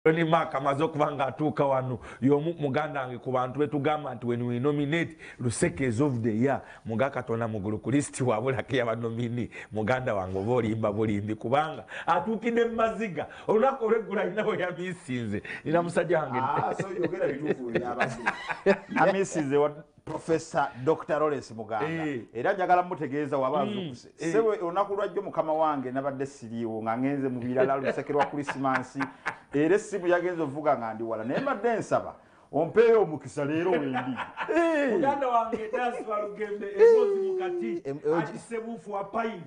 Tony Mark amaze okubanga atuuka wano y'omu muganda wange ku bantu betugamba nti when we nominate Lusekezi of the year muga Katonda mugulu ku list wabulako yabanomini muganda wange oba olimba bulimbi kubanga atuukidde mu maziga olunaku olweggula alinawe yamisinze nina musajja wange amisinze wa Professor Dr. Lawrence Muganga era njagala mutegeeza wabazukuse sebo olunaku lwajjo mukama wange nabadde siriiwo nga ngenze mu birala lusekerwa Christmas era essimu yagenze ovuga nga ndi wala naye mbadde nsaba ompeeyo omukisa leero wendi muganda wange Daswa Lugembe Ebozi Mukati akisebufu wa Pine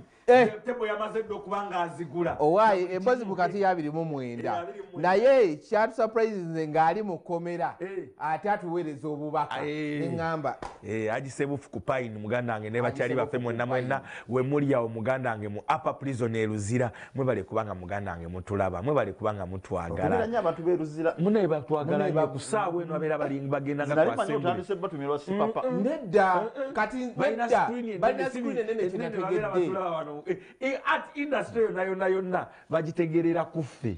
tebo yamaze okubanga azigula owaye Ebozi Mukati 29 naye chat surprises ngali mukomera ate atuweereza obubaka engamba agisebufu ku Pine muganda wange ne bakyali bafe mwenna we muli awo muganda wange mu upper prison eruzira mwebale kubanga muganda wange mutulaba mwebale kubanga mutwagala nya abantu beruzira mune batwagala nya kusaawe no abera balingi bagenda nga kwa nedda kati nedda balina screen nene kinategedde art industry yonna bagitegerera kuffe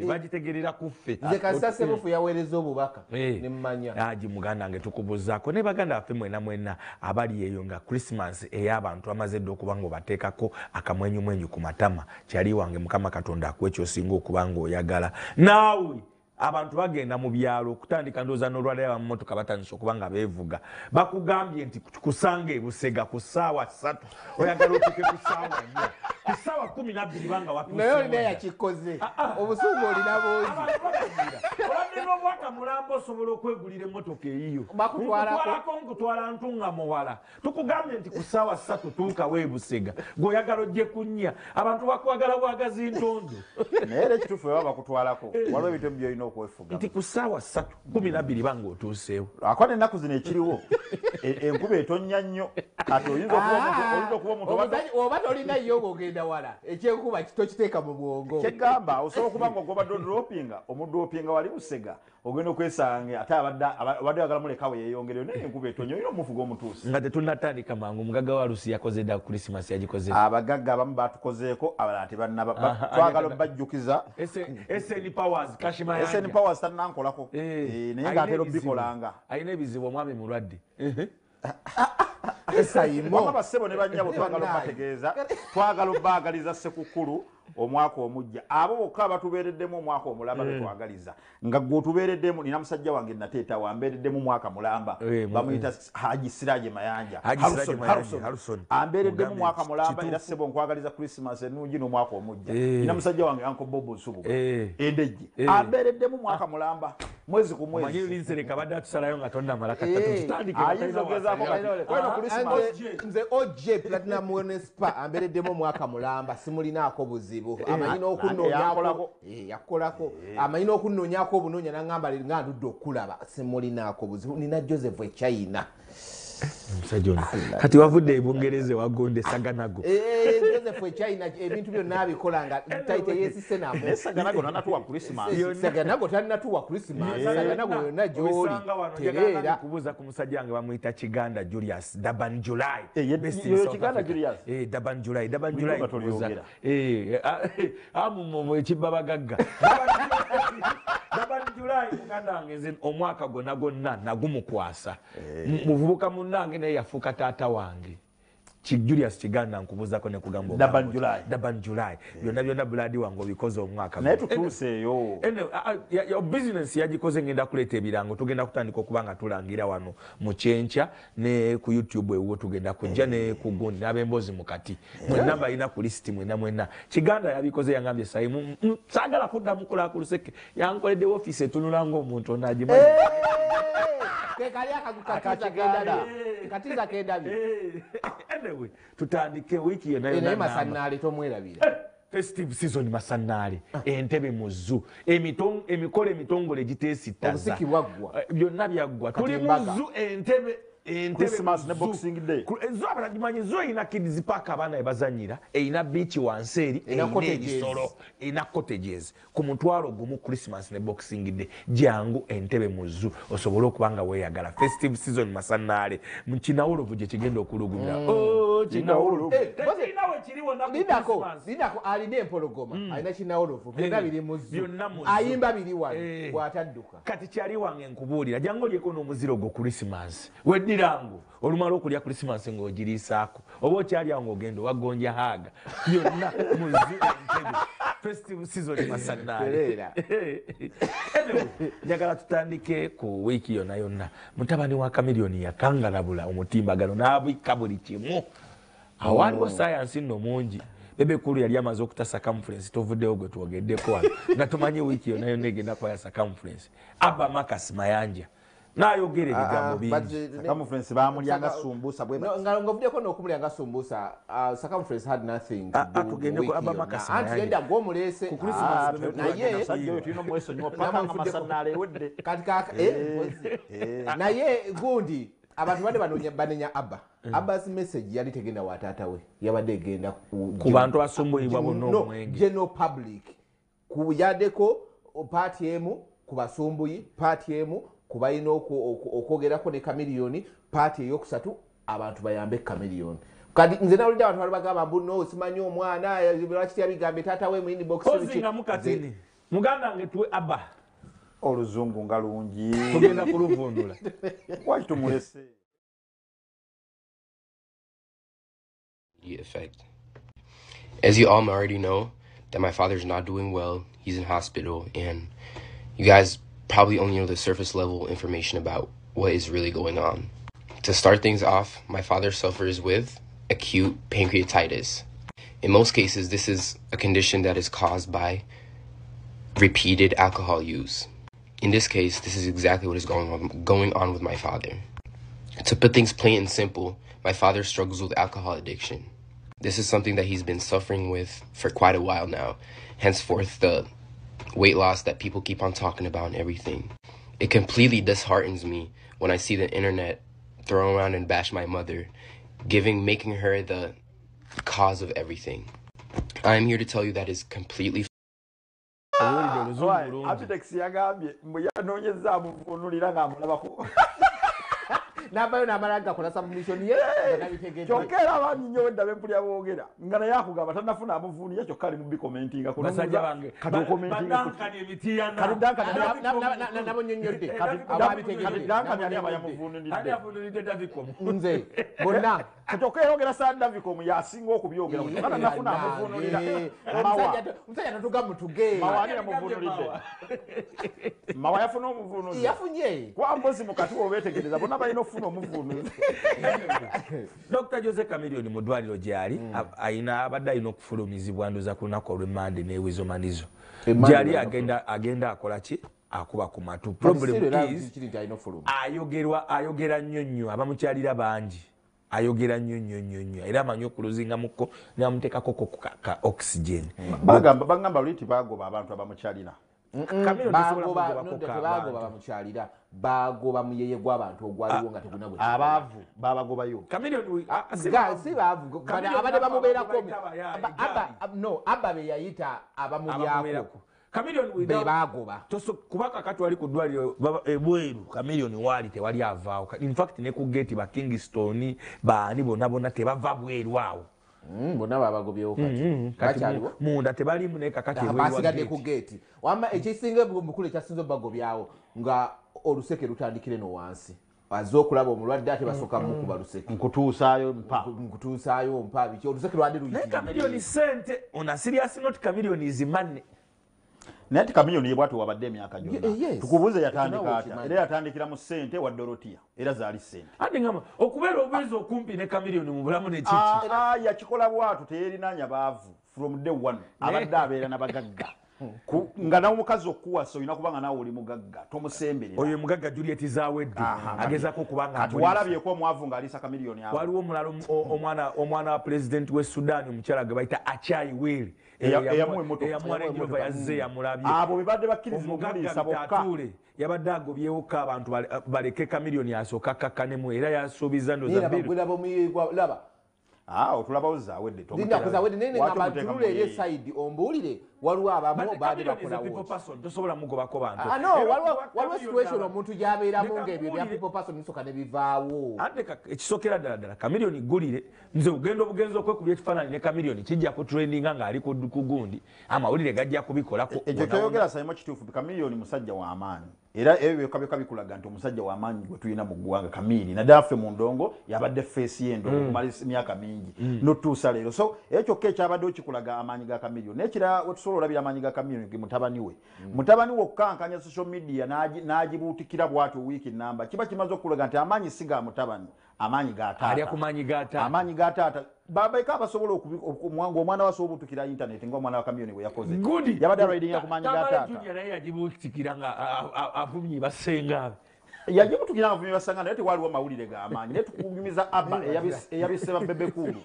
bagitegerera kuffe nze kasita sebufu yaweereza obubaka ne mmanya aji muganda wange tukubuzaako ne baganda baffe mwenna abali eyo nga Christmas ey'abantu amaze dde okuba nga obateekako akamwenyumwenyu ku matama kyali wange Mukama Katonda akwekyo osinga okuba nga oyagala naawe abantu bagenda mu byalo kutandika ndooza n'olwalaya bammotoka batandise okuba nga beevuga bakugambye nti kusanga ebusega ku ssaawa 3 oyagala otuuke ku ssaawa 4 ku ssaawa 12 banga watuuse naye olina yakikoze obusungu olina boozi olabye n'obwaka mulambo osobola okwegulira emmotoka eyiyo bakutwalako nkutwala ntunga muwala tukugambye nti ku ssaawa 3 tuukawo ebusega ng'oyagala ojje kunnya abantu bakwagala bwagazi ntondo naye era ekituufu baba bakutwalako waliwo ebintu byolina okwefuga nti ku ssaawa 3:12 banga otuuseewo akwate ennaku zino ekiriwo enkuba etonnya nnyo ati oyinza okuba omuntu oba tolina yo ogenda wala ekyenkuba tokiteeka mu bwongo kyegamba osobola okuba nga ogobadde odropinga omudropinga wali busega ogenda okwesanga ate abadde yagala mulekawo yeeyongereyo naye enkuba etonnya olina omufuga omutuusi nga tetunnatandika mangu omugagga wa Lusi yakoze dda Christmas yagikoze abagagga abamu batukozeeko abalala tebannaba twagala obajjukiza SN Powers Kashimayanja SN Powers tannankolako naye ng'atera obbikolanga alina ebizibu omwami mulwadde esayimo basebo ne bannyabo twagala obategeeza twagala obbaagaliza Ssekukkulu omwaka omujja abo bokka abatubeereddemu omwaka omulamba betwagaliza nga gwe otubeereddemu nina musajja wange nateeta wambeereddemu mwaka mulamba bamuyita Haji Siraje Mayanja Harrison ambeereddemu mwaka mulamba era ssebo nkwagaliza Christmas ennungi n'omwaka omujja nina musajja wange Uncle Bobo Nsubuga endejje ambeereddemu mwaka mulamba mwezi ku mwezi manyi linsereka badde atusalayo nga tonna malaka tutandike ayinzogezaako kweno Christmas nze OJ Platinum Wellness Spa ambeereddemu omwaka mulamba simulinaako buzibu amanyi n'okunoonyako yakolako amanyi n'okunoonyako obunoonya n'angamba nga ndudde okulaba simulinaako buzibu nina Joseph China omusajja ono kati wavudde ebungereza wagonde saganago Joseph China ebintu byonna abikola nga taite yeesise namo saganago tanatuwa Christmas saganago tanatuwa Christmas saganago yonna gy'oli tereera kubuuza ku musajja wange bamuyita Kiganda Julius Daban July Kiganda Julius Daban July kubuuza amumo ekibba bagagga Daban July muganda wange nze omwaka gonna nagumukwasa muvubuka munnange naye yafuuka taata wange Julius Kiganda nkubuuzako ne kugamba Daban July byonna buladi wange obikoze omwaka naye tutuuseeyo business yagikoze ngenda kuleeta ebirango tugenda kutandika okuba nga tulangira wano mu Kyenkya ne ku YouTube ewo tugenda kujja ne ku gundi n'ab'Emboozi Mukati mwenna balina ku lisiti mwenna Kiganda yabikoze yangambye sayi saagala kuddamu kulaa ku Luseke yankoledde ofiisi etunula ng'omuntu onaagimanyi katiza kendabi anyway tutandike wiki yonna masannale tomwerabira festive season masannale entebe muzu emikolo emitongole giteesittaza obusiki bwaggwa byonna byaggwa tuli muzu entebe Christmas ne Boxing Day ezo abagimanyi zo ina kids park abana ebazanyira ina beach wanseri ina cottages ku mutwalo gumu Christmas ne Boxing Day jangu entebe muzu osobola okubanga weeyagala festive season masannale mu Kinawolovu gye kigenda okulugumira Kinawolovu ekiriwo na lidako alina empologoma alina kinawolofu byonna biri muzzu ayimba biri wano bw'atadduka kati kyali wange nkubuulira jangu olyeko n'omuziro gwo Christmas weddirangu olumala okulya Christmas ng'ogiriisaako oba okyali awo ng'ogenda owagonja haaga byonna muziro ntebe festive season masannaale njagala tutandike ku wiiki yonna yonna mutabani wa Chameleone yakangalabula omutimbagano n'abikka buli kimu awaliwo sayansi nno mungi bebekulu yali amaze okutasa conference tovuddewo gwe twogeddeko wano nga tumanyi wiiki yonna yonna egenda kwayasa conference Abba Marcus Mayanja n'ayogera ebigambo bingi conference bamulyanga sumbusa nga ngovuddeko n'okumulyanga sumbusa conference had nothing tugende ku Abba Marcus Mayanja anti yenda gwomuleese ku Christmas naye sajja oyo tulina omwesonyiwa paka nga masannaale ewedde naye gundi abantu bade banenya Abba's message yali tegenda wa taata we yabadde egenda ku bantu asumbuibwa bonna omwenge general public kuyaddeko party emu ku basumbuyi party emu ku balina okwogerako ne Chameleone party eyokusatu abantu bayambe Chameleone kati nze nawulidde abantu bali bagamba mbuno simanyi omwana lwaki yabigambe taata we mu inbox ozinga mukatini muganda nge tuwe Abba oluzungu nga lungi tugenda kuluvundula waki tumulese effect. As you all already know, that my father's not doing well. He's in hospital, and you guys probably only know the surface level information about what is really going on. To start things off, my father suffers with acute pancreatitis. In most cases, this is a condition that is caused by repeated alcohol use. In this case, this is exactly what is going on with my father. To put things plain and simple, my father struggles with alcohol addiction. This is something that he's been suffering with for quite a while now, henceforth the weight loss that people keep on talking about and everything. It completely disheartens me when I see the internet throw around and bash my mother, making her the cause of everything. I'm here to tell you that is completely nabayo namalaga kola submission ye chokera abanyo wenda bempulya boogera ngana yakugamba tanafuna amuvuni yacho kali mu commentinga ko basajja bange kati commentinga kani emitiana kati danka nabo nyonyodde kati danka nyali abayamuvuni ndide ali afundulide Davicom nze bonna chokera ogera sa Davicom yasinga okubyogera kana nafuna amuvunulira musajja natuga mutuge mawali amuvunulide mawa yafuna omuvunulide yafunye kwa mbozi mukati obetegereza bonna bayino funa omuvunulide Dr. Jose Chameleone mudwaliro gyali ayina abadde ayina okufulumizibwa ndoza ku lunaku olw'Emmande n'ewizo manizo gyali agenda akola ki akuba ku matu problem is ayogera nnyo abamukyalira bangi ayogera nnyo era amanyi okuluzinga muko n'amuteekako ka oxygen bagamba liti bagoba abantu abamukyalira bagoba bamukyalira bagoba muyeye gw'abantu ogwaliwo nga teguna bwe abaavu babagobayo si baavu abadde bamubeerako Abba be yayita abamulyako Chameleone be bagoba kubaka kati wali ku ddwaliro ebweru Chameleone waali tewali avaawo in fact ne ku gate ba Kingston baani bonna tebava bweru awo bonna babagobyewo kati munda tebalimu naye kakati basigadde ku gate wamma ekisinga mukulu ekyasinza obagobyawo nga oluseke lutandikire no wansi azze okulaba omulwadde ate basooka mukuba luseke nkutuusaayo mpa biki oluseke lwandi naye Chameleone sente on a serious note Chameleone is money naye Chameleone yebwatu wabadde emyaka gyonna tukubuuze yatandika atya era yatandikira mu ssente wa Dorotia era zaali ssente ate ngamba okubeera obwezi okumpi ne Chameleone mu bulamu nekiki yakikola bwatu teyerinaanya baavu from day one abadde abeera n'abagagga nga n'omukazi okuwasa olina kubanga naawe oli mugagga tomusemberera oyo mugagga Juliet Zawedde agezako kubanga walabyeko omwavu ng'aliisa Chameleone awo waliwo omulala omwana wa pulezidenti w'e Sudan omukyala gwe bayita Achai Will eyamwana enjova yazze yamulabye abo bebadde bakkirizibwa omuliisa bokka yabadde agobyewo ko abantu baleke Chameleone asooka kakkanemu era yasuubiza otulabawo Zawedde nene ngamba tunula eri esayidi ombuulire waliwo abamu baade bakola tosobola mugobako bantu waliwo situation omuntu gyabeeramu ng'ebyo bya people person bisoka ne bivaawo ate ekisookera ddala kamiliyoni gulire nze ogenda obugenzi okwekubya ekifaananyi ne kamiliyoni kijja ku trendinga ng'ali ku gundi amawulire gajja kubikolako ekyo kyoyogera saimu kituufu kamiliyoni musajja w'amaanyi era ebyo byokka bikulaga nti omusajja w'amaanyi gwe tulina mu ggwanga Kamili naddala ffe mu ndongo yabadde feesi y'endongo okumala emyaka mingi n'otuusa leero so ekyo kyokka ekyabadde okikulaga amaanyi ga Kamiliyoni n'ekirala wetusobola olabira amaanyi ga Kamiliyoni ge mutabani we okukankanya social media n'agibuutikira bw'atyo wiiki namba kiba kimaze okulaga nti amaanyi si ga mutabani amaanyi ga taata amaanyi ga taata babaika abasobola okumwanga omwana wasobola obutukira internet ng'omwana wa Kamiliyoni bwe yakoze yabadde alidinga ku maanyi ga taata naye yagibuutikira nga avumyi basenga yagibutukira nga avumyi basenga naye tewaliwo mawulire g'amaanyi naye tukunyumiza abba eyabisse babebekulu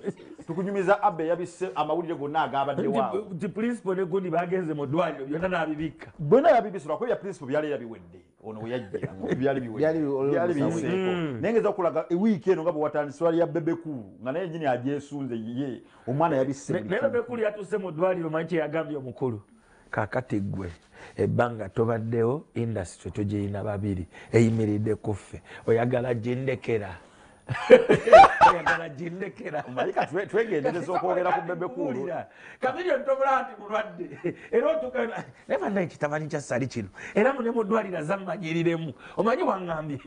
tukunyumiza abba eyabisse amawulire gonna agabaddewawo ti principal ne gundi bagenze mu ddwaliro byonna n'abibikka bwena yabibisula kuba bya principal byali yabiwedde ono we yajjira byali biseeko naye ngeza okulaga ewiiki eno nga bwe watandise wali ya bebekulu nga naye nyini agyesunze ye omwana yabisse naye bebekulu yatuuse mu ddwaliro manyi kye yagambye omukulu kakati ggwe ebbanga tobaddewo indasitule togirina babiri eyimiridde kuffe oyagala gindekera oyagala gindekera malika twegendereza okwogera ku bebekulu Kamiliyoni tomulaba nti mulwadde era otukana naye bannaye kitabanyi kya sali kino era mune mu ddwaliro zammanyiriremu omanyi waŋŋambye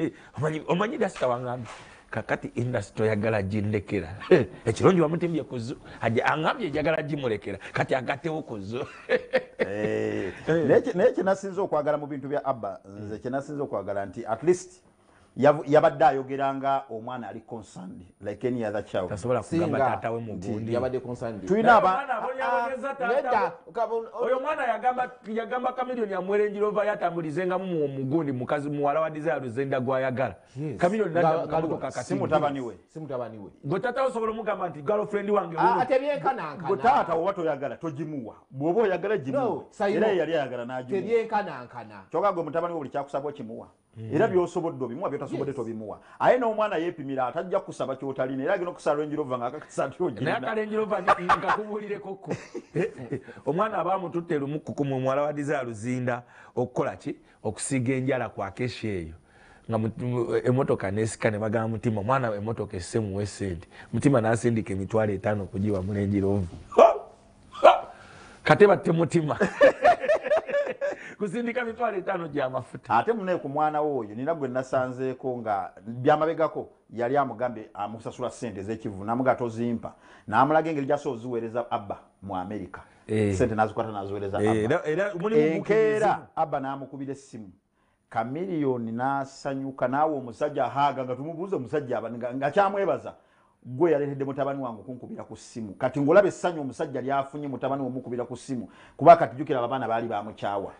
omanyi dasita waŋŋambye kakati indasitule oyagala gindekera ekirungi wamutimbye kuzo aŋŋambye ejagala gimulekera kati agattewo kuzo naye kyenasinza okwagala mu bintu bya abba nze kyenasinza okwagala nti at least yabadde ayogeranga omwana ali concerned like any other child tasobola kugamba taatawe mu gundi yabadde concerned tulina oyo mwana yagamba Kamiliyoni amwerenjirova yatambulizengamu mu gundi mukazi muwala wa Desire Luzenda gwayagala Kamiliyoni naddamukamotoka si mutabani we gwe taata osobola omugamba nti girlfriend wange gwe taata oba toyagala togimuwa bw'oba oyagala gimuwa era yali ayagala n'agimuwa kyokka gwe mutabani we buli kyakusaba okimuwa era byosobodde obimuwa byotasobodde tobimuwa aye n'omwana yeepimira atajja kusaba kyotalina era agenda okusaba Range Rover ng'akakasa nti ogirina naye aka Range Rover nkakubulireko omwana abaamututte lumu kukumu muwala wa Desire Luzinda okukola ki okusiga enjala ku Acacia eyo nga emotoka nesika ne bagamba Mutima omwana emotoka esse muwe sente Mutima n'asindika emitwalo 5 okugiwa mu Range Rover kate batte Mutima kusindika mitwalo 5 gy'amafuta ate mune ku mwana we oyo nina gwe nasanzeeko nga byamabegako yali amugambye amusasula ssente ez'ekivu namuga tozimpa n'amulaga engeri gy'asobola oziweereza abba mu Amerika ssente n'azikwata n'aziweereza abba enkeera abba n'amukubira essimu Kamiliyoni n'asanyuka naawe omusajja ahaaga nga tumubuuze omusajja nga kyamwebaza gwe yaleetedde mutabani wange okunkubira ku ssimu kati ng'olaba essanyu omusajja lyafunye mutabani we omukubira ku ssimu kuba kati jjukira abaana baali bamukyawa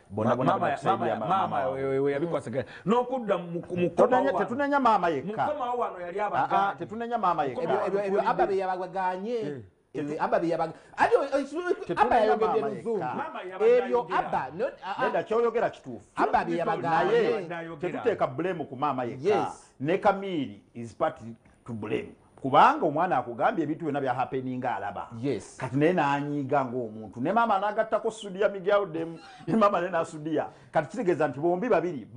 tetunenya maama yekka tetunenya maama yekka ebyo abba bye yabaganye abba bye yabaganye abba yayogedde luzungu ebyo abba neda kyoyogera kituufu abba bye yabaganye tetuteeka blame ku maama yekka ne Kamili is part to blame kubanga omwana akugambye ebintu byonna bya happeninga alaba kati naye n'anyiiga ng'omuntu ne maama n'agattako Sudia Miguel ne maama ne n'asudia kati kitegeeza nti bombi babiri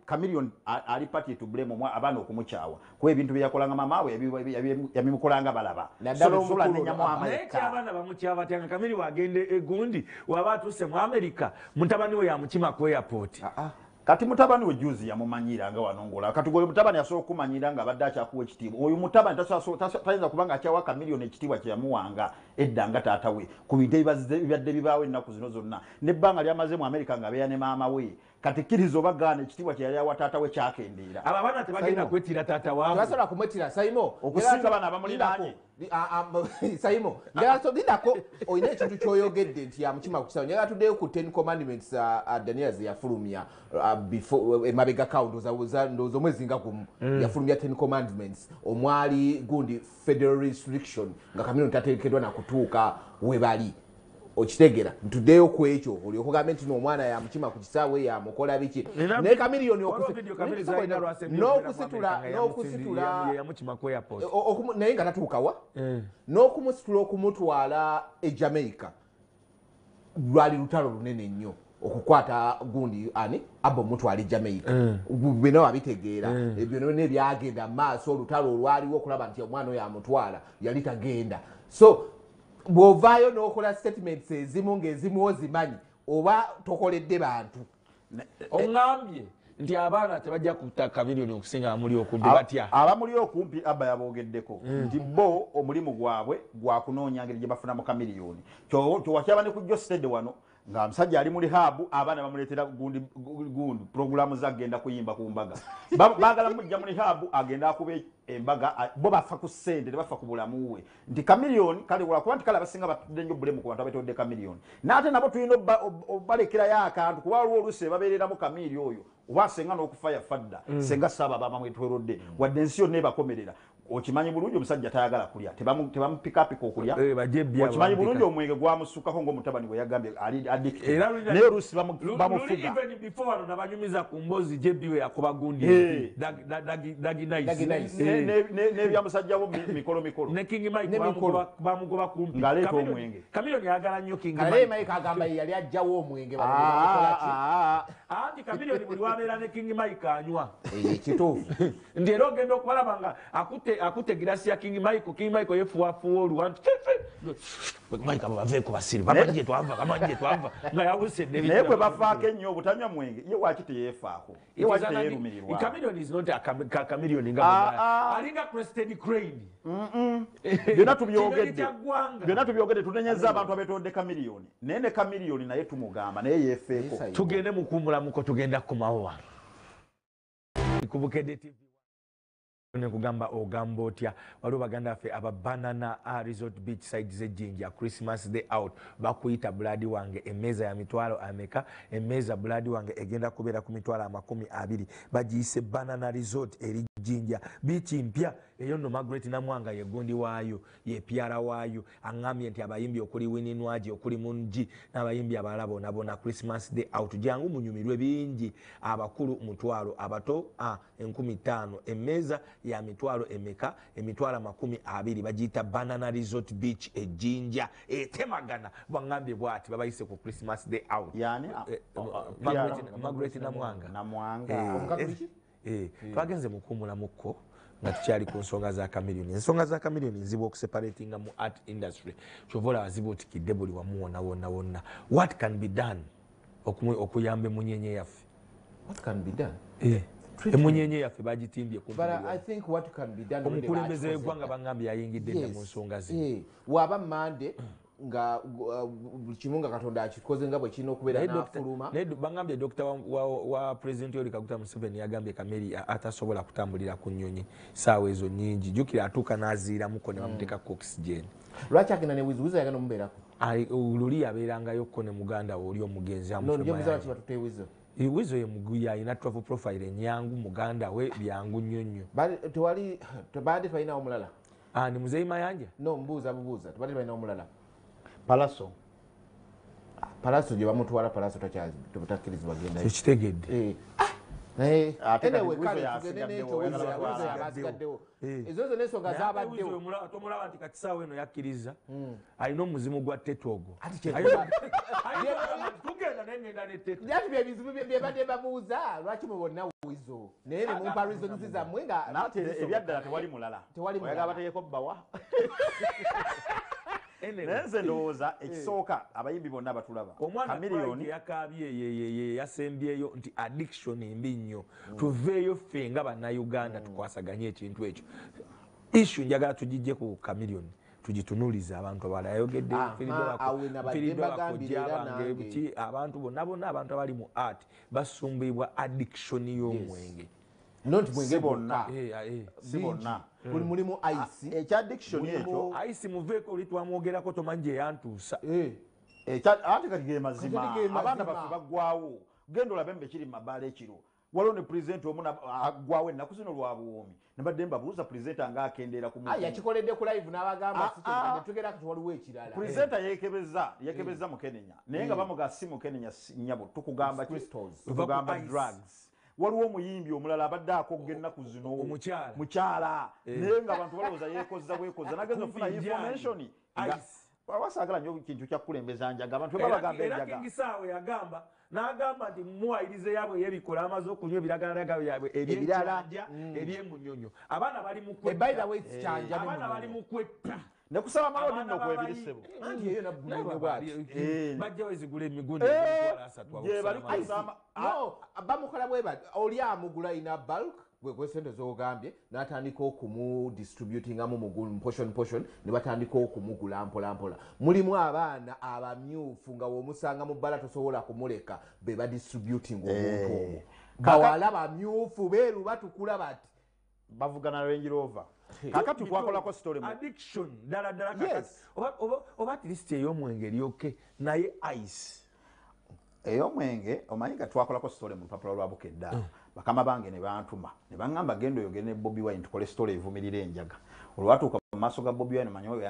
Kamiliyoni ali party to blame abaana okumukyawa kuba ebintu bye yakolanga maama we yabimukolanga balaba sobola nenya maama yekka abaana bamukyawa batyanga Kamiliyoni wagende egundi waba atuuse mu Amerika mutabani we yamukima ku airport kati mutabani we juzi yamumanyiranga wanongola kati gwe mutabani asobola okumanyira nga abadde akyakuwa ekitiibwa oyo mutabani tayinza kubanga akyawa Kamiliyoni ekitiibwa kye yamuwanga edda nga taata we ku bintu ebibadde bibaawo ennaku zino zonna n'ebbanga lyamaze mu Amerika nga beera ne maama we kati kkiriza oba gaana ekitiibwa kye yali awa taata we kyakendeera abo abaana tebagenda kwetira taata waabwe tebasobola kumwetira Saimo okusinga abaana abamuliraanye Saimo ndako oyina ekintu kyoyogedde nti yamukima ku kisawo njagala tuddeyo ku 10 commandments Daniel ze yafulumya before emabega ndowooza omwezi nga gumu yafulumya 10 commandments omwali gundi federal restriction nga Kamiliyoni tateekeddwa nakutuuka we bali okitegera ntuddeyo ku ekyo oli okugambe nti n'omwana yamukima ku kisaawe yamukola biki naye Kamiliyoni naye nga tatuukawa n'okumusitula okumutwala e Jamaica lwali lutalo lunene nnyo okukwata gundi ani abo mutwali Jamaica bino abitegeera ebyo ne byagenda maaso olutalo olwaliwo okulaba nti omwana oyo amutwala yali tagenda so bw'ovaayo n'okola statements ezimu ng'ezimu ozimanyi oba tokoledde bantu oŋŋambye nti abaana tebajja kutaka miliyoni okusinga amuli okumpi batya abamuli okumpi abba yabogeddeko nti bo omulimu gwabwe gwakunoonya ngeri gye bafunamu kamiliyoni kyowakyaba ne ku Jostede wano nga musajja ali mu rehab abaana bamuleetera gundi programu zagenda kuyimba ku mbaga baagala mujja mu rehab agenda akuba embaga bo bafa ku ssente tebafa ku bulamu we nti kamiliyoni kale walakuba nti kale abasinga batudde nnyo bulemu ku bantu abetodde kamiliyoni n'ate nabo tulina obalekerayo akantu kuba waliwo oluusi babeereramu kamiri oyo oba senga n'okufa yafadda senga saaba bamwetwerodde wadde ensi yonna ebakomerera okimanyi bulungi omusajja tayagala kulya tebamupikapika okulya okimanyi bulungi omwenge gwamusukkako ng'omutabani bwe yagambye ali addicted naye oluusi bamufuga wano nabanyumiza ku mbozi JB we yakuba gundi n'ebyamusajja bo mikolo ne King Mike bamugoba kumpi ng'aleeta omwenge Kamiliyoni yagala nnyo King Mike agamba yali ajjawo omwenge anti Kamiliyoni buli wabeera ne King Mike anywa ekituufu ndi era ogenda okubalaba nga akutte girasi ya King Mike yefuwafuwa oluwantu Mike abaveeko basiri bamanje twava nga yawusedde naye bwe bafaako ennyo obutanywa mwenge ye waki teyeefaako ye waki teyeerumirirwa Kamiliyoni is not a Kamiliyoni nga alinga Crested Crane byonna tubyogedde tunenyeza abantu abeetodde Kamiliyoni naye ne Kamiliyoni naye tumugamba naye yeefeeko tugende mukumulamuko tugenda kumawa kubukedde TV nekugamba ogamba otya waliwo baganda baffe aba Banana Resort Beach side z'Ejjinja Christmas day out bakuyita buladi wange emmeeza ya mitwalo ameka emmeeza buladi wange egenda kubeera ku mitwalo 20 bagiyise Banana Resort eri Jinja beach mpya eyo no Margaret Namwanga yegundi waayo ye pyara waayo angambye nti abayimbi okuli Wininwaji okuli Munji n'abayimbi abalala bona Christmas day out jangu munyumirwe bingi abakulu mutwalo abato 15 emmeeza ya mitwalo emeka emitwalo 20 bagiyita Banana Resort Beach Ejjinja etemagana bangambye bwati babayise ku Christmas day out yani Margaret Namwanga twagenze mukumulamuko nga tukyali ku nsonga za Kamiliyoni ensonga za Kamiliyoni nzibu okuseparatinga mu art industry kyovola wazibuutikidde buli wamu wonna what can be done okuyamba emunyenye yaffe emunyenye yaffe bagitimbye omukulembeze w'eggwanga bangambye yayingidde nne mu nsonga ze waba mande nga buli kimu nga Katonda akikoze nga bwe kirina okubeera n'afuluma naye bangambye dokita wa pulezidenti Yoweri Kaguta Museveni yagambye Kameri atasobola kutambulira ku nnyonyi saawa ezo nnyingi jjukira atuuka n'aziiramuko ne bamuteekako oxygen lwaki agenda ne wiziwizi ayagala omubeerako luli yabeerangayokko ne muganda we oli omugenzi wizo ye muguya alina travel profile enyangu muganda we byangu nnyonnyo tebadde balinawo mulala ni Muzeeyi Mayanja no mbuuza tebadde balinawo mulala Palaso gye bamutwala Palaso takkiriza bagenda ekitegedde naye enewe kale tugende n'ekyo wizo yabazigaddewo ezo zo n'ensonga zabaddewo tomulaba nti kati saawa eno yakkiriza alina omuzimu gwa tetoogo tugenda nengenda netete ati byebizibu byebadde babuuza lwaki mubonna wizo naye ne mumpa reasons zammwe nga nate ebyaddala tewali mulala oyagala bategeeko bbawa nenze ndowooza ekisooka abayimbi bonna batulaba Kamiliyoni yakabye yasembyeyo nti addiction mbi nnyo tuveeyo ffe nga bannayuganda tukwasaganye ekintu ekyo issue njagala tugijje ku Kamiliyoni tugitunuliza abantu abalala yayogedde abantu bonna abantu abali mu art basumbibwa addiction y'omwenge not mwenge bonna si bonna mulimu ice ekya addiction ekyo ice muveeko oli twamwogerako tomanyi eyantuusa ate kati ge mazima abaana baffe baggwawo genda olabe mbe kiri mu mabaala ekiro waliwo ne pulezidenti omu aggwawo ennaku zino lwa buwoomi nebadde mbabuuza pulezidenti anga akendeera ku yakikoledde ku live n'abagamba netugera kati waliwo ekirala pulezidenti yekebeza mu Kenenya naye nga bamuga si mu Kenenya nnyabo tukugamba drugs waliwo omuyimbi omulala abadde akogga ennaku zino mukyala naye nga abantu balowooza yeekozza bwekozza nagenza okufuna information wasagala nnyo kintu kya kulembeza njaga abantu babagamba enjaga era kingisaawe yagamba n'agamba nti muwayirize yaabwe yebikola amaze okunywa ebiragalalagalo byabwe ebyekyanja ebyemunyonyo abaana bali mukwetta nekusaba malodi nno kwebirisebo bajjawo ezigula emigundi bamukola bwe bati oli amugula ina bulk gwesente zogambye n'atandika okumudistributingamu mu portion ne batandika okumugula mpolampola mulimu abaana abamyufu nga womusanga mu bbala tosobola kumuleka be badistributing omuntu omwo bawala bamyufu beeru batukula bati bavugana Range Rover kakati twakolako story addiction ddala oba at least ey'omwenge eryoke naye ice ey'omwenge omanyi nga twakolako story mu lupapula lwa Bukedda bakama bange ne bantuma ne baŋŋamba genda oyogere ne Bobi Wine tukole story evumirira enjaga olwatuuka mu maaso ga Bobi Wine manyi oyo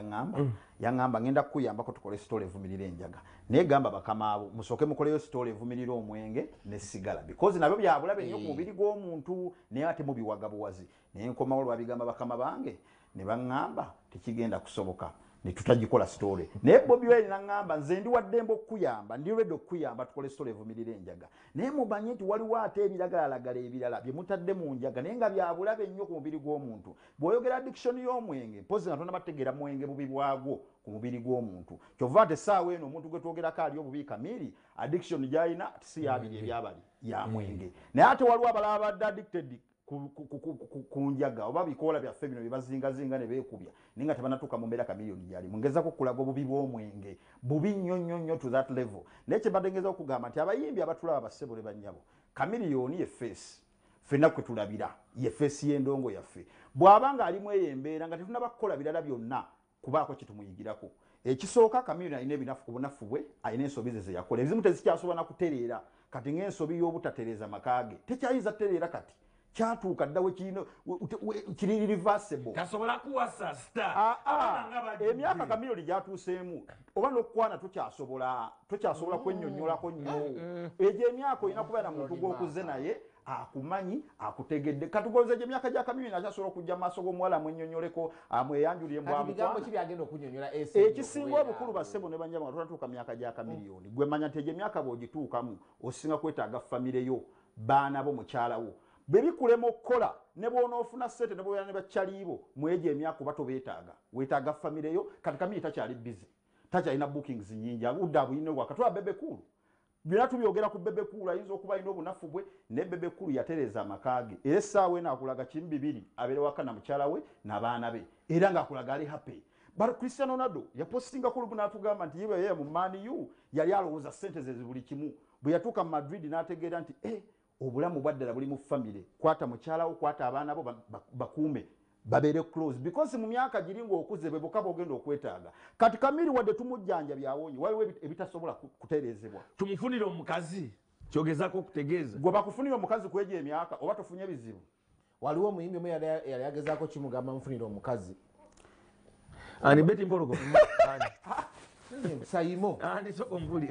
yaŋŋamba ngenda kukuyambako tukole story evumirira enjaga naye gamba bakama abo musooke mukoleyo story evumirira omwenge ne sigala because nabyo byabulabe nnyo ku mubiri gw'omuntu naye ate mubiwaga buwazi naye nkomawo lwabigamba bakama bange ne baŋŋamba tekigenda kusoboka ne tutagikola story naye Bobi Wine naŋŋamba nze ndi waddembe okukuyamba ndi ready okukuyamba tukole story evumirira enjaga naye mubanyi nti waliwo ate ebiragalalagala ebirala bye mutadde mu njaga naye nga byabulabe nnyo ku mubiri gw'omuntu bw'oyogera addiction y'omwenge mpozi nga tonna bategeera mwenge bubi bwagwo ku mubiri gw'omuntu kyova ate essaawa eno omuntu gwe twogerako ali obubi kamiri addiction gy'alina si yabiri ebyabali ya mwenge naye ate waliwo abalala badde addicted ku njaga oba bikoola byaffe bino byebazingazinga ne beekubya naye nga tebanatuuka mu mbeera kamiliyoni gyali mungezako okulaga obubi bw'omwenge bubi nnyo to that level naye kyembadde ngeza okugamba nti abayimbi abatulaba bassebo ne bannyabo kamiliyoni ye feesi ffenna kwe tulabira ye feesi y'endongo yaffe bw'abanga alimu eyo embeera nga tetunaba kukola birala byonna kubaako kitumuyigirako ekisooka kamiliyoni alina obunafu bwe alina ensobi ze yakola ezimu tezikyasobola na kutereera kati ng'ensobi y'obutatereeza makaage tekyayinza tereera kati kyatuuka dda kiri reversible tasobola kuwasa emyaka kamiliyoni gyatuuseemu oba n'okukwana tokyasobola kwennyonnyolako nnyo egyo emyaka olina kubeera muntu gw'okuze naye akumanyi akutegedde katugonze gye emyaka gya kamiliyoni akyasobola okujja mu maaso g'omuwala amwennyonnyoleko amweyanjulire ekisinga obukulu bassebo ne banyama nga tonatuuka myaka gya kamiliyoni gwe manya nti egyo emyaka bw'ogituukamu osinga kwetaaga famireyo baana bo mukyalawo bwe bikulema okukola ne bw'onoofuna ssente ne bw'obeera ne bakyaliibo mu egyo emyaka oba tobeetaaga weetaaga famireyo kati kamiri takyali bizi takyalina bookings nnyingi agudde abuyine wakatwala Bebe Cool byonna tubyogera ku Bebe Cool ayinza okuba alina obunafu bwe ne Bebe Cool yatereeza amakaage era essaawa eno akulaga kimu bibiri abeere waka na mukyala we n'abaana be era ng'akulaga ali happy but Cristiano Ronaldo yapostinga ku lubu n'atugamba nti yeye mu Man U yali alowooza ssente ze buli kimu bwe yatuuka mu Madrid n'ategeera nti obulamu bwaddala buli mu famire kwata mukyalawo kwata abaana bo bakuume babeere close because mu myaka giri ng'okuze be bokka bogenda okwetaaga kati kamiri wadde tumujjanja byawonye waliwo ebitasobola kutereezebwa tumufunire omukazi kyogezako okutegeeza gwe bakufunira omukazi ku egyo emyaka oba tofunye ebizibu waliwo omuyimbi omu yali agezaako kimugamba mufunire omukazi ani beti mpologo sayimo ombuli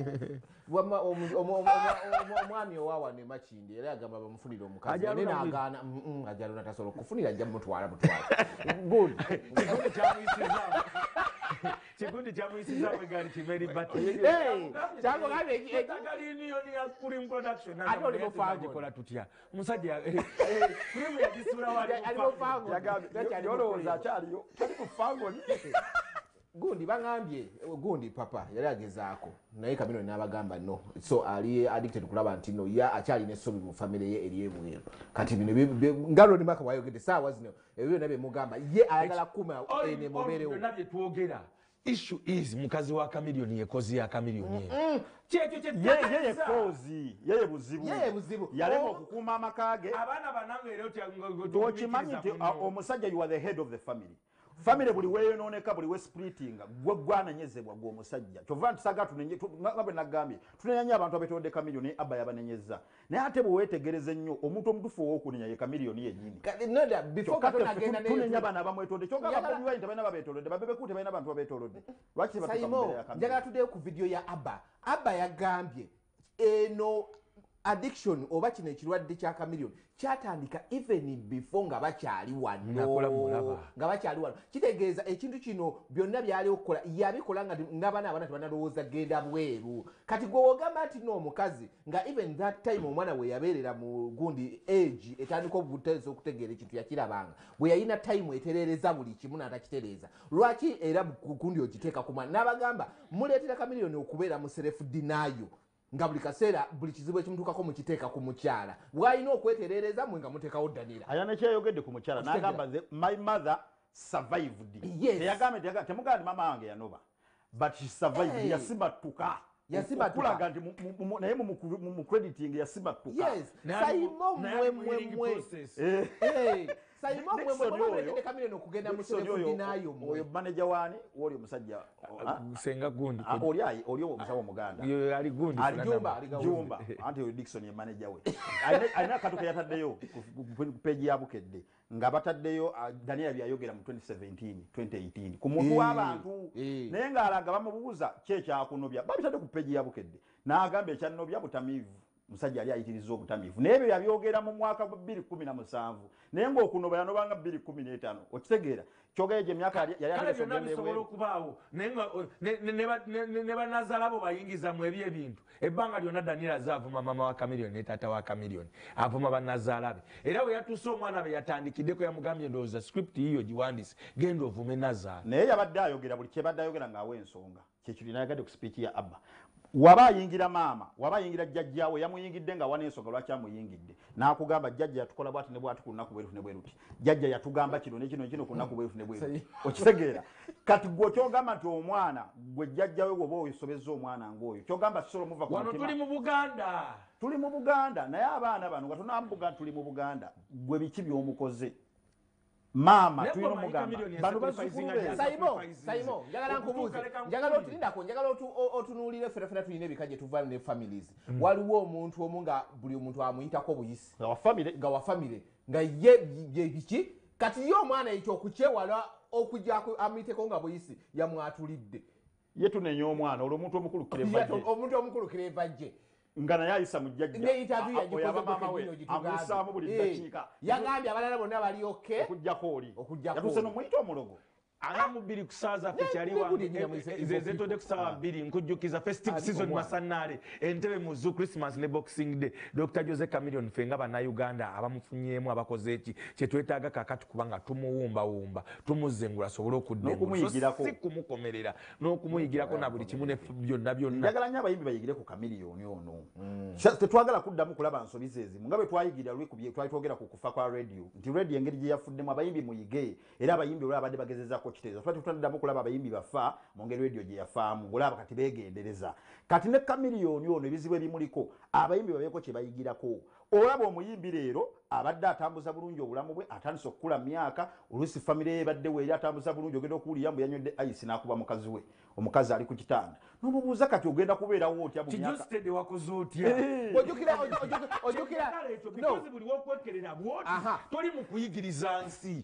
omwami owawano emakindi era yagamba bamufunire omukazi naye n'agaana ajalona tasobola okufunira ajja mutwala kigundi kyamuyisizaamu egaali kimeri batagikola tutya omusajja kurimu yagisuula waliolowooza akyaliyo tali mu fangoni gundi bangambye gundi papa yali agezaako naye kamino n'abagamba no so ali addicted kulaba nti no ya akyalina essobi mu famire ye eri ebweru kati bino ngalo ni maka wayogedde saawa zino ebyo nabye mugamba ye ayagala kuma ene mubeerewo nabye twogera issue is mukazi wa kamiliyoni yekozi ya kamiliyoni yeye buzibu yalema okukuuma amakaage abaana banange okimanyi nti omusajja you are the head of the family family buli weyonooneka buli we splittinga gwe gwananyezebwa gwe omusajja kyova nti saga tunenye nagambye tunenye abantu abetodde kamiliyoni abba yabanenyeza naye ate bwe weetegereza ennyo omuntu omutufu ow'okunenya ye kamiliyoni yennyini tunenya abaana abamwetodde kyogamba Bobi Wine tebalina babeetolodde Bebe Cool tebalina bantu babeetolodde lwaki njagala tuddeyo ku vidiyo ya abba yagambye eno addiction oba kino ekirwadde kya chameleon kyatandika even before nga bakyali wano kitegeeza ekintu kino byonna byali okukola yabikola nga n'abaana abana tebanalowooza genda bweru kati gwe wogamba nti n'omukazi nga even that time omwana we yabeerera mu gundi age etandika obuteesa okutegeera ekintu yakirabanga bwe yalina time etereereza buli kimu n'atakitereeza lwaki era gundi ogiteeka ku mwana n'abagamba muleetera chameleon okubeera mu self denial nga buli kaseera buli kizibu ekimutuukako mukiteeka ku mukyala bw'alina okwetereereza mwe nga muteekawo ddanira aya nekyeyogedde ku mukyala n'agamba nze my mother survived teyagambe temugamba nti mama wange yanoba but she survived yasimattuka okulaga nti naye mu crediting yasimattuka sayimo mmwe oyo manager waani oli omusajja senga gundi oli omusawo omuganda ali gundi Jumba anti oyo Dickson ye manager we alina akatu ke yataddeyo ku page ya Bukedde nga bataddeyo Daniel byayogera mu 2017 ku muntu w'abantu naye ng'alaga bamubuuza kyekyakunobya babitadde ku page ya Bukedde n'agamba ekyanobya butamiivu musajja yali ayitiriza obutamiivu naye ebyo yabyogera mu mwaka gwa 2017 naye ng'okunoba yanobanga 2015 okitegeera kyogeeje emyaka yali ategesobola okubaawo naye ne banazaala abo bayingiza mu ebyo ebintu ebbanga lyonna Daniel azaavuma mama wa Chameleon ne taata wa Chameleon avuma banazaala be era bwe yatuuse omwana be yatandikiddeko yamugambye ndowooza script yiyo giwandiise genda ovume nazaala naye yabadde ayogera buli kyebadde ayogera ng'awa ensonga kyekyo nayagadde ku speech ya Abba waba ayingira maama waba ayingira jjajjaawe yamuyingidde nga wana ensonga lwaki amuyingidde n'akugamba jjajja yatukola bwati ne bwati ku lunaku bwerufu ne bweruti jjajja yatugamba kino nekino ku lunaku bwerufu ne bweruti okitegeera kati gwe kyogamba nti omwana gwe jjajjawe woba osobezza omwana ng'oyo kyogamba kisobola muva wano tuli mu Buganda naye abaana bano nga tunambuga tuli mu Buganda gwe biki by'omukoze mama tulina mugamba bano bazukulu Saimo njagala nkubuuze njagala otunuulire ffena tulina ebika gye tuva ne families waliwo omuntu omu nga buli omuntu amuyitako buyisi nga wa famire nga ye biki kati ye omwana ekyo okukyewala okujja amuyiteko nga buyisi yamwatulidde ye tunenya omwana olwo omuntu omukulu kirevajje nga naye ayisa mu jjajja amuyisaamu buli ddakiika yagambye abalala bonna bali oke okugjako oli yatuse nomuyita omulogo ana mu 2 ku saa zaffe kyali zetodde ku saa 2 nkujjukiza festive season masanaale entebe mu zoo Christmas ne Boxing Day Dr. Jose Chameleon ffe nga bannayuganda abamufunyeemu abakoze eki kyetwetaaga kakati kubanga tumuwumbawumba tumuzzengula asobole okuddesi kumukomerera n'okumuyigirako na buli kimu ne byonna njagala nnyo abayimbi bayigire ku Chameleon ono tetwagala kuddamu kulaba nsobi ezimu nga bwe twayigira lwekubye twali twogera ku kufa kwa radio nti radio engeri gye yafuddemu abayimbi muyige era abayimbi olwo abadde bagezezako kitezo twali tutanddamu kulaba abayimbi bafa mu ngeri radio gye yafaamu ng'olaba kati beegendereza kati ne Chameleon ono ebizibu ebimuliko abayimbi babeeko kye bayigirako olaba omuyimbi leero abadde atambuza bulungi obulamu bwe atandise okukula myaka oluusi famire ye ebadde weeri atambuza bulungi ogenda okuwulira mbu yanywedde ayisi n'akuba mukazi we omukazi ali ku kitanda n'omubuuza kati ogenda kubeerawo otya mu myaka buli wokwekerera bwoti toli mu kuyigiriza nsi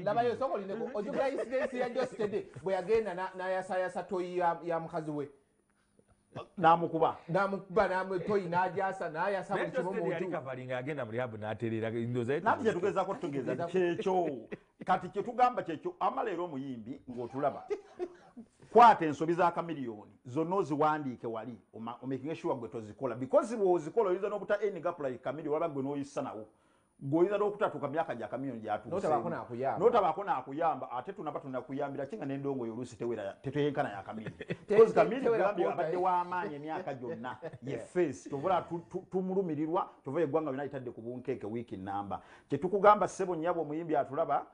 labayo sokolineko ojjukira incidence ya Jostede bwe yagenda n'ayasayasa toyi ya mukazi we namukuba toyi n'ajasa n'ayasa buli kimu muntu kavalinga yagenda mu rehab n'aterera nati kyetugezaako tugeza kyekyo kati kyetugamba kyekyo amaleero omuyimbi ng'otulaba kwata ensobi za Chameleon zonna oziwandiike wali omaking sure gwe tozikola because bw'ozikola oyinza n'obuta enigapula Chameleon waba gwe n'oyisa nawo goyinza n'okutatuuka myaka gya Chameleon gyatuuseenotabaako n'akuyamba ate tunaba tunakuyambira kinga n'endongo yoluusi teteyenkana ya Chameleon because Chameleon gambye abadde w'amaanyi emyaka gyonna ye face tobula tumulumirirwa tova eggwanga byonna litadde ku bunkeeke wiiki namba kyetukugamba ssebo nnyabo omuyimbi atulaba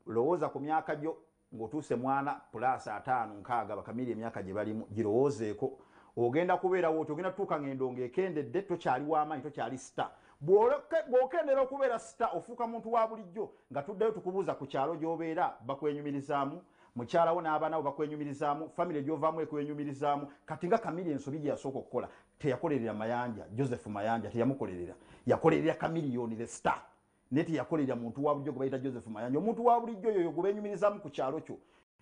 lowooza ku myaka gyo ng'otuuse mwana plus 5 6 bakamiri emyaka gye balimu girowoozeeko ogenda kubeerawo oti ogenda tutuuka ng'endongo ekendedde tokyali w'amaanyi tokyali star bw'okendera okubeera star ofuuka muntu wa bulijjo nga tuddeyo tukubuuza ku kyalo gy'obeera bakwenyumirizaamu mukyalawo n'abaana bo bakwenyumirizaamu famire gy'ovaamu ekwenyumirizaamu kati nga Chameleon ensobi gye yasooka okukola teyakolerera Mayanja Joseph Mayanja teyamukolerera yakolerera Chameleon the star neti yakolerera muntu wa bulijjo gwe bayita Joseph Mayanja omuntu wa bulijjo yoyo gwe benyumirizaamu ku kyalo kyo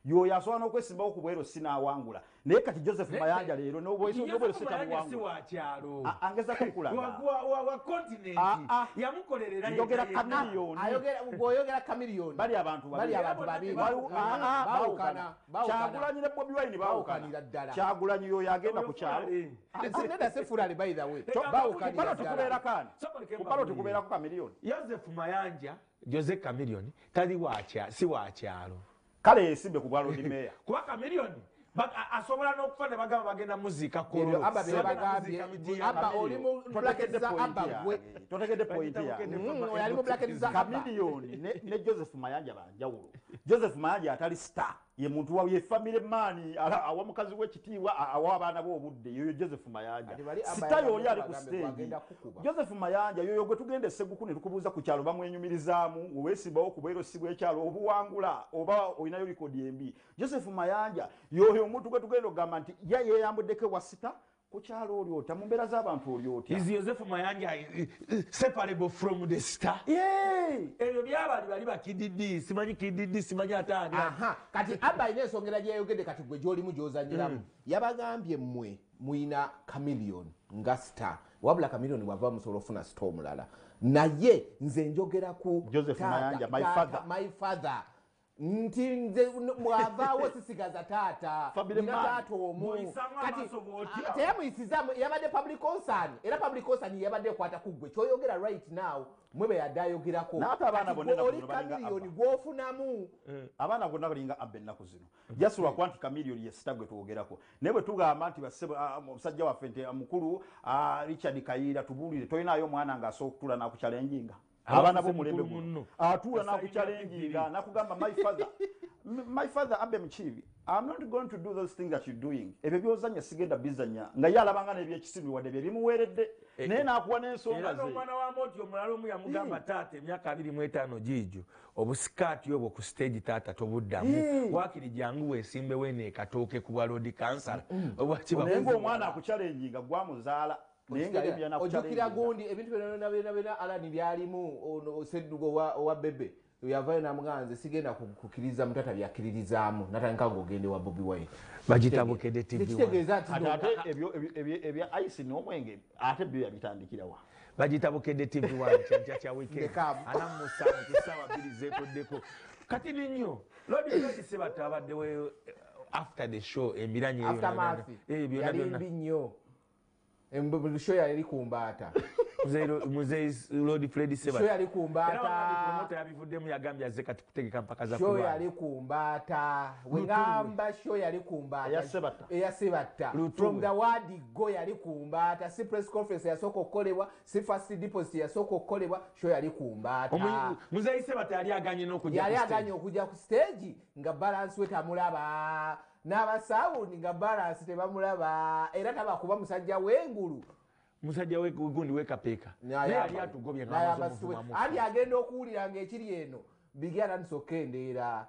yoyo asobola n'okwesimbawo ku bwero sinawangula naye kati Joseph Mayanja leero n'obwero sitabuwangula angezako okulaga njogera kamiliyoni bali abantu babiri Kyagulanyi ne Bobi Wine bawukanira ddala Kyagulanyi yoyo agenda ku kyalo sineda sefulale by the way bawukanira tukubeera kani kupalo tukubeerako kamiliyoni Joseph Mayanja Jose Chameleone tali si wa kyalo kale yesimbe ku bwalo ndi meya kuba Chameleone asobola n'okufa ne bagamba bagenda muzika kolo aba oli mu blacketiza aba gwe totegedde point ya oli mu blacketiza Chameleone ne Joseph Mayanja banjawulo Joseph Mayanja atali star ye muntu wa ye family man awa mukazi w'ekitiibwa awa abaana b'obudde yoyo Joseph Mayanja star yoyo ali ku stage Joseph Mayanja yoyo gwe tugende Seguku ne tukubuuza ku kyalo bamwenyumirizaamu weesimbawo ku bwero si bw'ekyalo obuwangula oba olinayo likodi embi Joseph Mayanja yoyo omuntu gwe tugenda okugamba nti yeeyambuddeko wa sita ku kyalo olyota mu mbeera z'abantu olyota is Joseph Mayanja separable from the star ebyo byabali bali bakididi simanyi kididi simanyi atani kati aba ine ensongera gyeyogedde kati gwe gy'olimu gy'ozanyiramu yabagambye mmwe muyina Chameleone nga star wabula Chameleone bw'ava musobola ofuna star omulala naye nze njogera ku Joseph Mayanja my father nti nze mwavaawo sisigaza taata taata omu kati teyamuyisizamu yabadde public concern era public concern yabadde ekwata ku ggwe kyoyogera right now mwebe yadde ayogerako oli Chameleone gw'ofunamu abaana gonna balinga abbe ennaku zino just lwakuba nti Chameleone ye sita gwe twogerako naye bwe tugamba nti omusajja waffe nti mukulu Richard Kayira tubuulire toyinayo omwana ng'asobola okutula n'akuchalenjinga abaana b'omulembe guno atuula n'akuchalenjinga n'akugamba my father Abbe Mukiibi I'm not going to do those things that you're doing ebyo byozanya sigenda bizanya nga ye alabanga n'ebyekisimbi wadde bye bimuweeredde naye n'akuwa n'ensonga ze omwana wa Moti omulala omu yamugamba taata emyaka 25 giijo obusikaati obwo ku stage taata tobuddamu waakiri jangu weesimbewo neekatooke ku bwa road council naye ng'omwana akuchalenjinga gwamuzaala ojjukira gundi ebintu byonna alani byalimu Seddugo owa Bebe yavayo namuganze sigenda kukiriza mutata byakkiririzaamu natandika ng'ogende wa Bobi Wine bagita Bukedde TV kitegeeza ati ate ebya ice n'omwenge ate byo yabitandikira wa bagita Bukedde TV 1 kyanja kya weekend anamusanvu kusaawa 2 zekoddeko kati ninyo lodi Sebatta abaddewo after the show embiranye byonna nnyo show yali kumbaata Muzei Lord Fred Sebatta show yali kumbaata yabivuddemu yagambye azze kati kutegeka mpaka za show yali kumbaata wengamba show yali kumbaata eya Sebatta from the word go yali kumbaata si press conference yasooka okukolebwa si first deposit yasooka okukolebwa show yali kumbaata Muzei Sebatta yali aganye okujja ku stage nga balance we tamulaba n'abasawundi nga balance tebamulaba era tabakuba musajja w'engulu musajja gundi wekapeeka naye ali atugobye andi agenda okuwulira ng'ekiri eno bigi atandise okkendeera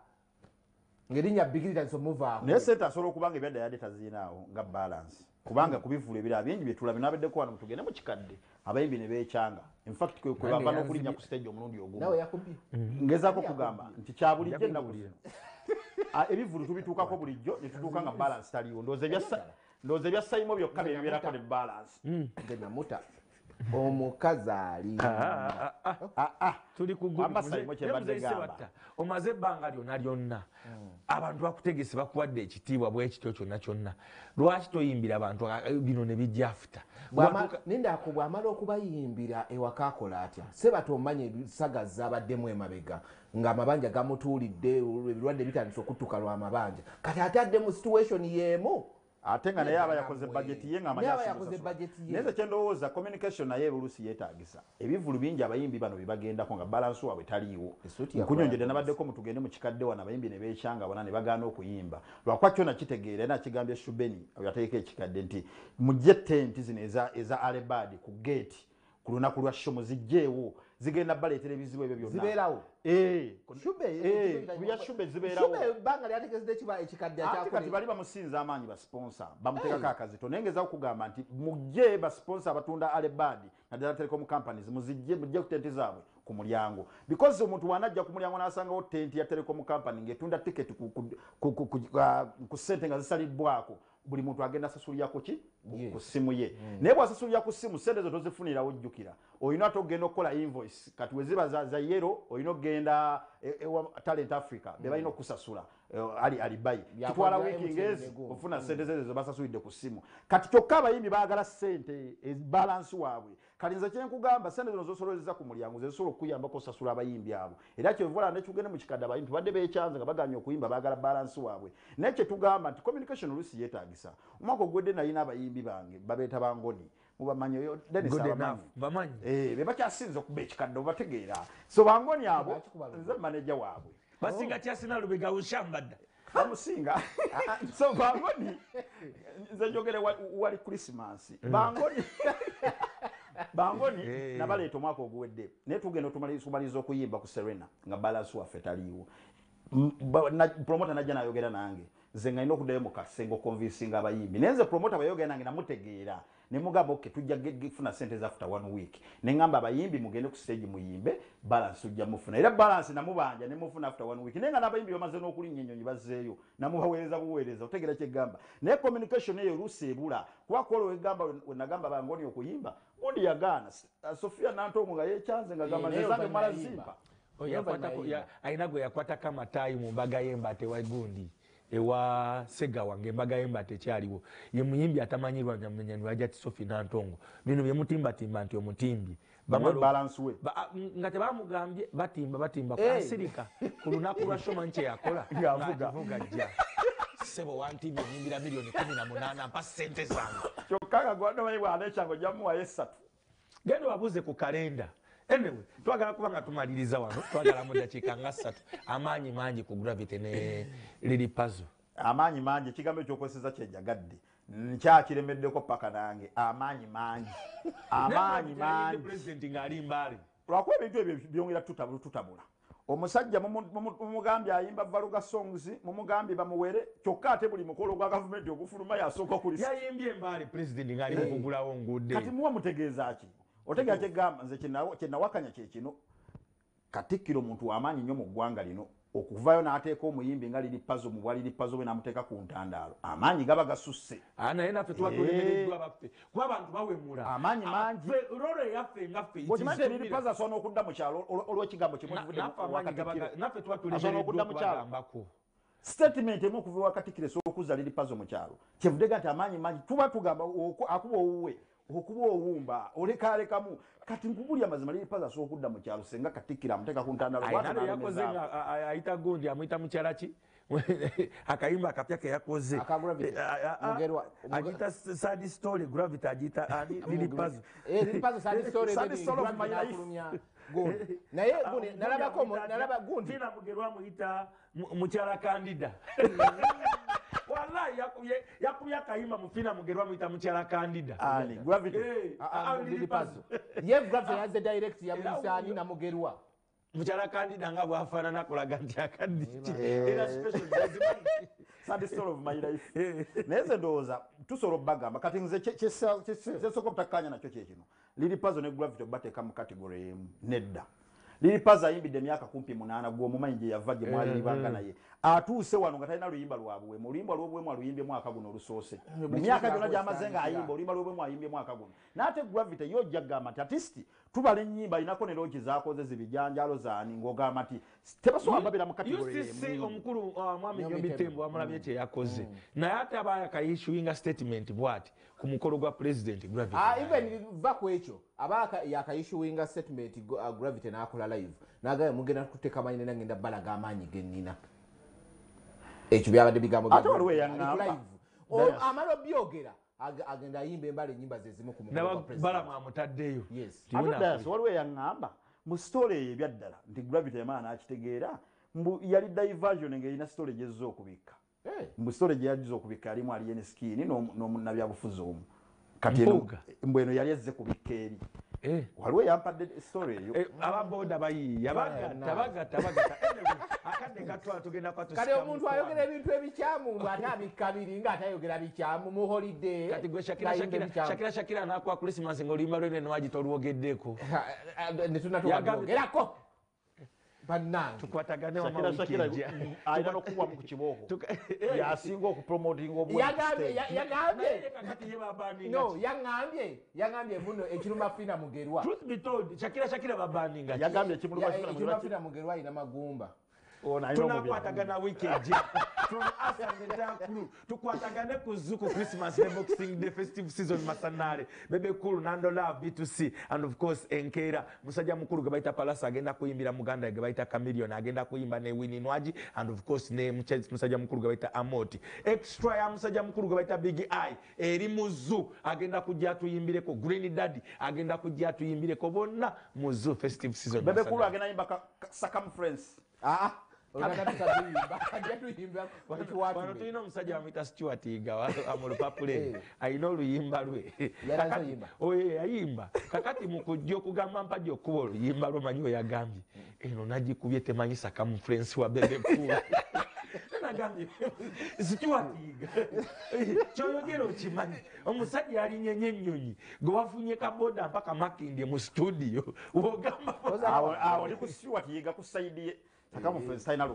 ng'erinnya bigi litandise omuvaako naye sente asobola okuba nga ebyadda yadde taziinaawo nga balance kubanga kubivula ebirala bingi byetulabe nabeddeko wano mutugende mu kikadde abayimbi ne beekyanga infact kwe bava n'okulinnya ku stage omulundi ogumu nawe yakubye ngezaako kugamba nti kya bulijjo ennaku zino ebivulu tubituukako bulijjo ne tutuuka nga balance taliwo ndowooza ebya sayimo byokka bye bibeerako ne balance namuta omukazi ali tuli kugumisebatta omaze ebbanga lyonna abantu bakutegese bakuwadde ekitiibwa bwekityo kyonna kyonna lwaki toyimbira abantu bino ne bijja afuta nindaku bw'amala okubayimbira ewaka akola atya Sebatta omanye ebisaga zabaddemu emabega ng'amabanja gamutuulidde ebirwadde bitandise okuttuka lw'amabanja kati atadde mu situation y'emu ate nga naye aba yakoze bajeti ye naye kyendowooza communication naye oluusi yeetaagisa ebivulu bingi abayimbi bano byebagendako nga balansi waabwe taliiwo nkunyonjedde nabaddeko mutugende mu kikadde wano abayimbi ne beekyanga bona ne bagaana okuyimba lwakuba kyona kitegeera era nakigambye Shubeni yateeka ekikadde nti mujje tenti zino eza Alebadi ku geeti ku lunaku lwa show muzijjeewo zigenda baleetera ebizibu ebyo byonna zibeerawo Shube zibeerawo ebbanga lyategeezedde ekiba ekikadde kati bali bamusinza amaanyi basponsa bamuteekako akazito naye ngezaho okugamba nti mujje basponsa abatunda Alebadi naddala telecom companies mujje ku tenti zaabwe ku mulyango because omuntu wanajja ku mulyango n'asangawo tent ya telecom company ng'etunda ticket ku ssente nga zisalibwako buli muntu agenda asasulirako ki ku ssimu ye naye bw'asasulira ku ssimu ssente zo tozifunirawo ojjukira olina ate okugenda okukola invoice kati weziba za yero olina okugenda talent africa be balina okusasula alibayi kitwala wiiki ngezi ofuna ssente zezo basasulidde ku ssimu kati kyokka abayimbi baagala ssente balansi waabwe kati nze kyenkugamba ssente zino zosolozeza ku mulyango zezisobola okuyambako osasula abayimbi abo era kyevula nekigende mu kikadde abayimbi tubadde beekyanze nga baganya okuyimba baagala balansi waabwe naye kyetugamba nti communication oluusi yeetaagisa omwaka ogwedde nalina abayimbi bange babeeta bangoni mubamanyi oyo bamanyi be bakyasinza okuba ekikadde obategeera so bangoni abo nze maneja waabwe basinga kyasina lubega ushambadda bamusinga so bangoni nze njogere wali Christmas bangoni nabaleeta omwaka oguwedde naye tugenda otumaliza okuyimba ku Serena nga balansi waffe taliiwo promota najja nayogera nange nze nga nina okuddayo mu kasengo convincinga abayimbi naye nze promota bwayogera nange namutegeera ne mugamba oke tujja gifuna ssente za after 1 week ne ngamba abayimbi mugende ku stage muyimbe balance ojja mufuna era balance namubanja ne mufuna after 1 week naye nga n'abayimbi bamaze n'okulinnya ennyonyi bazzeeyo namubaweereza buweereza otegeera kyegamba naye communication eyo oluusi ebula kuba kwolwo wegamba wenagamba bangoni okuyimba gundi yagaana Sofia Nantongo nga yeekyanze nga gamba nzezange mala zimpa ayina gwe yakwatako amataayi mu mbaga y'embate wa gundi ewa Sega wange embaga y'embate ekyaliwo ye muyimbi atamanyirwa nyamenya ti Sophie Nantongo bino bye mutimbatimba nti omutimbi nga tebamugambye batimba kwasirika ku lunaku lwa Shoma nkye yakola ng'avuga jja sebo wantimbi enyimbira milioni 18 mpa ssente zange kyokka nga gwandomanyi bw'aneekyango jamuwayo 3 genda wabuze ku kalenda anyway twagala kuba nga tumaliriza wano twagala mu dakiika nga 3 amaanyi mangi ku Gravity ne Lily Puzzle amaanyi mangi ekigambo ekyokozesa kyejagadde nkyakiremeddeko paka nange amaanyi mangi president ng'ali mbaale lwakuba ebintu ebyo byongera tutabula omusajja mumugambye ayimba Valuga songs mumugambye bamuwere kyokka ate buli mukolo gwa gavumenti ogufuluma yasooka kulisa yayimbye embaale president ng'ali mu kugulawo ngudde kati muwa mutegeeza ki otegera kyegamba nze kyenawakanya kyekino Katikkiro muntu w'amaanyi nnyo mu ggwanga lino okuvayo n'ateeka omuyimbi nga Lily Puzzle mu bwa Lily Puzzle we n'amuteeka ku ntandaalo amaanyi gaba gasusse naye naffe tuba tulemereddwa baffe kuba abantu bawemula amaanyi mangi rolo eyaffe nga ffe okimanyi nti Lily Puzzle asobola n'okudda mu kyalo olw'ekigambo naffe tuba tulemereddwa okubagambako statement emu okuva ewa Katikkiro esobola okuzza Lily Puzzle mu kyalo kyevudde nti amaanyi mangi tuba tugamba akuba owuwe okuba owumba olekalekamu kati nkubulya amazima Lily Puzzle asobola okudda mu kyalo senga Katikkiro amuteeka ku ntandaalo yakoze ayita gundi amuyita mukyala ki akayimba akapya ke yakoze agita Sad Story Gravity agita Lily Puzzle Sad Story of my life naye gundi nalaba gundi Fina Mugerwa amuyita mukyala Kandida wallahi yakubya akayimba mu Fina Mugerwa amuyita mukyala Kandida Gravity Lily Puzzle ye Gravity yazze direct ya Musaani na Mugerwa mukyala Kandida nga bwafaanana kulaga nti akadiki era special Sad Story of my life naye nze ndowooza tusobola obbagamba kati nze kyesooka obutakkaanya nakyo kyekino Lily Puzzle ne Gravity obateeka mu kategori emu nedda Lily Puzzle ayimbidde emyaka 8 gw'omumanyi gye yava gye mwaliribanga naye atuuse wano nga talina luyimba lwabuwemu oluyimba lw'obuwemu aluyimbye mwaka guno olusoose mu myaka gyonna gy'amaze nga ayimba oluyimba lw'obuwemu ayimbye mwaka guno n'ate Gravity yo ojja kugamba nti artisti tubala ennyimba alinako ne looki zaakoze zibijanjalo zaani ng'ogamba nti tebasobola babira mu kategori emu omukulu mwami Jombi Tembo amulabye kye yakoze naye ate aba yakayissuinga statement bw'ati ku mukolo gwa president Gravity even va ku ekyo aba yakayissuinga statement Gravity n'akola live n'agamba mugenda kuteeka amaanyi ne nagenda balaga amaanyi ge nnina ekyo byabadde bigambo ate waliwo eyaŋŋamba amala obyogera agenda ayimba embala ennyimba ze zimu ku balamu amutaddeyo ate waliwo eyaŋŋamba mu story eyo ebyaddala nti Gravity yamala n'akitegeera mbu yali diversion ng'erina story gyezza okubikka mu story gye yajjiza okubikka yalimu aliyeneskiini n'omunnabyabufuzi omu kati mbu eno yali ezze kubikka eri waliwo yampadde story eyo ababoda bayiiya bagata akadde katwala tugenda kale omuntu ayogera ebintu ebikyamu ate abikka biri ngaate ayogera bikyamu mu holiday kati gwe Shakira nakwa Christmas ng'oluyimba lwene nwagita olwogeddeko netunatwogerako bannange tukwatagane ayina n'okugwa mu kibooko yasinga okupromotinga yaŋŋambye muno ekiruma fina mugerwa Shakira babaninga yagambye ekiruma mugerwa ayina magumba tunakwatagana weekend from us and the entire crew tukwatagane ku Zuku Christmas Day Boxing Day festive season masanale Bebe Cool Nando Love B2C and of course Enkera musajja mukuru gebaita Palasa agenda kuyimbira muganda gebaita Chameleon agenda kuyimba ne Winnie Nwaji and of course ne musajja mukuru gebaita Amoti extra ya musajja mukuru gebaita Big Eye eri muzu agenda kujja tuyimbireko Green Daddy agenda kujja tuyimbireko bonna muzu festive season Bebe Cool agenda yimba circumference wano tulina omusajja bamwita Stuart Igawa amulupapule alina oluyimba lwe yayimba kakati mukujja okugamba mpajja okuba oluyimba lwomanyi weyagambye eno nagikubye temanyi circumference wa Bebe Cool nagambye Stuart Iga kyoyogera okimanyi omusajja yalinyenye ennyonyi gwe wafunye kaboda mpaka makindye mu studio wogamba awo ndi ku Stuart Iga ku saidi ye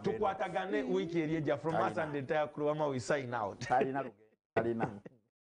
tukwatagane wiki eri ejja from us and the entire crew we sign out.